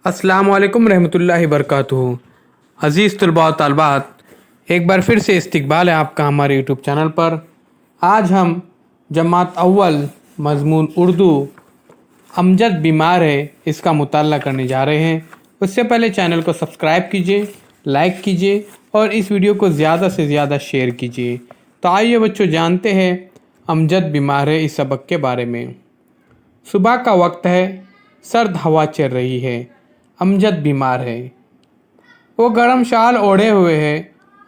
अस्सलाम वालेकुम रहमतुल्लाहि बरकातुहू। अज़ीज़ तलबा व तालबात, एक बार फिर से इस्तकबाल है आपका हमारे यूट्यूब चैनल पर। आज हम जमात अव्वल मज़मून उर्दू अमजद बीमार है इसका मुताला करने जा रहे हैं। उससे पहले चैनल को सब्सक्राइब कीजिए, लाइक कीजिए और इस वीडियो को ज़्यादा से ज़्यादा शेयर कीजिए। तो आइए बच्चों, जानते हैं अमजद बीमार है इस सबक के बारे में। सुबह का वक्त है, सर्द हवा चल रही है। अमजद बीमार है। वो गर्म शाल ओढ़े हुए है।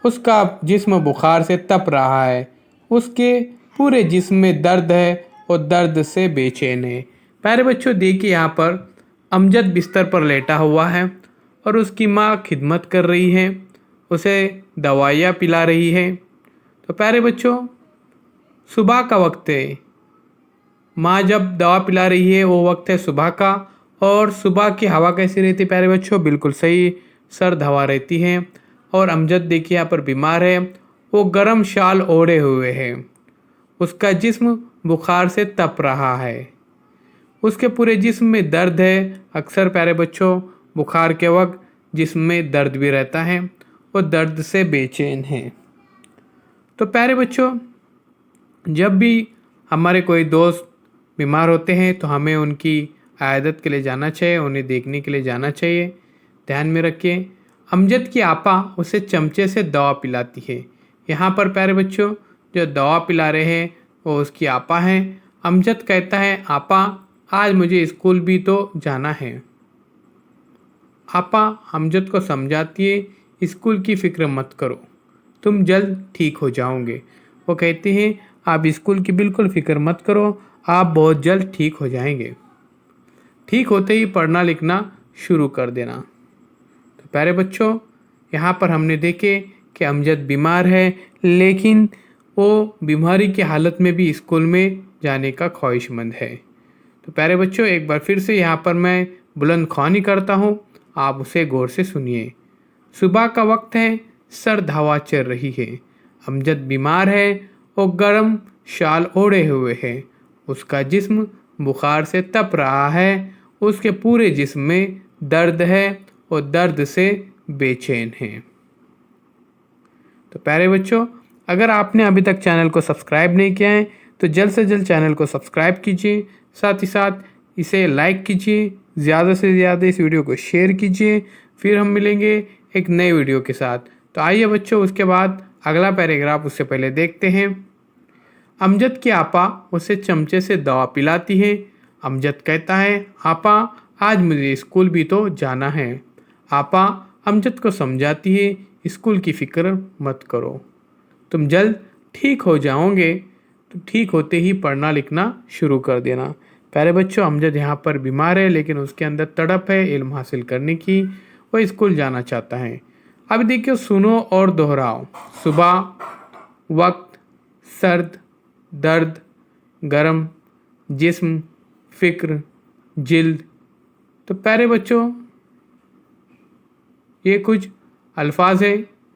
उसका जिस्म बुखार से तप रहा है। उसके पूरे जिस्म में दर्द है और दर्द से बेचैन है। प्यारे बच्चों, देखिए यहाँ पर अमजद बिस्तर पर लेटा हुआ है और उसकी माँ खिदमत कर रही है, उसे दवाइयाँ पिला रही है। तो प्यारे बच्चों, सुबह का वक्त है। माँ जब दवा पिला रही है वो वक्त है सुबह का। और सुबह की हवा कैसी रहती है प्यारे बच्चों? बिल्कुल सही, सर्द हवा रहती है। और अमजद देखिए यहाँ पर बीमार है। वो गर्म शाल ओढ़े हुए है। उसका जिस्म बुखार से तप रहा है। उसके पूरे जिस्म में दर्द है। अक्सर प्यारे बच्चों, बुखार के वक्त जिस्म में दर्द भी रहता है और दर्द से बेचैन है। तो प्यारे बच्चों, जब भी हमारे कोई दोस्त बीमार होते हैं तो हमें उनकी आयादत के लिए जाना चाहिए, उन्हें देखने के लिए जाना चाहिए। ध्यान में रखिए, अमजद की आपा उसे चमचे से दवा पिलाती है। यहाँ पर प्यारे बच्चों, जो दवा पिला रहे हैं वो उसकी आपा हैं। अमजद कहता है, आपा आज मुझे स्कूल भी तो जाना है। आपा अमजद को समझाती है, स्कूल की फ़िक्र मत करो, तुम जल्द ठीक हो जाओगे। वो कहते हैं, आप स्कूल की बिल्कुल फ़िक्र मत करो, आप बहुत जल्द ठीक हो जाएंगे। ठीक होते ही पढ़ना लिखना शुरू कर देना। तो प्यारे बच्चों, यहाँ पर हमने देखे कि अमजद बीमार है, लेकिन वो बीमारी की हालत में भी स्कूल में जाने का ख्वाहिशमंद है। तो प्यारे बच्चों, एक बार फिर से यहाँ पर मैं बुलंद ख्वानी करता हूँ, आप उसे गौर से सुनिए। सुबह का वक्त है, सर्द हवा चल रही है। अमजद बीमार है और गर्म शाल ओढ़े हुए है। उसका जिस्म बुखार से तप रहा है। उसके पूरे जिस्म में दर्द है और दर्द से बेचैन है। तो प्यारे बच्चों, अगर आपने अभी तक चैनल को सब्सक्राइब नहीं किया है तो जल्द से जल्द चैनल को सब्सक्राइब कीजिए, साथ ही साथ इसे लाइक कीजिए, ज़्यादा से ज़्यादा इस वीडियो को शेयर कीजिए। फिर हम मिलेंगे एक नए वीडियो के साथ। तो आइए बच्चों, उसके बाद अगला पैराग्राफ उससे पहले देखते हैं। अमजद की आपा उसे चमचे से दवा पिलाती है। अमजद कहता है, आपा आज मुझे स्कूल भी तो जाना है। आपा अमजद को समझाती है, स्कूल की फ़िक्र मत करो, तुम जल्द ठीक हो जाओगे। तो ठीक होते ही पढ़ना लिखना शुरू कर देना। प्यारे बच्चों, अमजद यहाँ पर बीमार है, लेकिन उसके अंदर तड़प है इल्म हासिल करने की। वो स्कूल जाना चाहता है। अब देखिए, सुनो और दोहराओ। सुबह, वक्त, सर्द, दर्द, गरम, जिस्म, फ़िक्र, जिल्द। तो प्यारे बच्चों, ये कुछ अल्फाज है,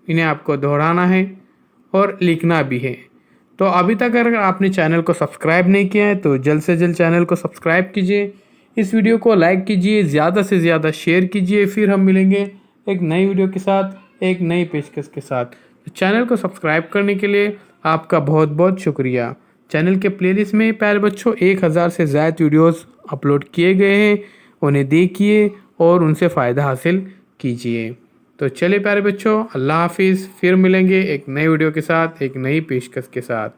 इन्हें आपको दोहराना है और लिखना भी है। तो अभी तक अगर आपने चैनल को सब्सक्राइब नहीं किया है तो जल्द से जल्द चैनल को सब्सक्राइब कीजिए, इस वीडियो को लाइक कीजिए, ज़्यादा से ज़्यादा शेयर कीजिए। फिर हम मिलेंगे एक नई वीडियो के साथ, एक नई पेशकश के साथ। तो चैनल को सब्सक्राइब करने के लिए आपका बहुत बहुत शुक्रिया। चैनल के प्लेलिस्ट में प्यारे बच्चों 1000 से ज़्यादा वीडियोस अपलोड किए गए हैं, उन्हें देखिए और उनसे फ़ायदा हासिल कीजिए। तो चलिए प्यारे बच्चों, अल्लाह हाफिज़। फिर मिलेंगे एक नए वीडियो के साथ, एक नई पेशकश के साथ।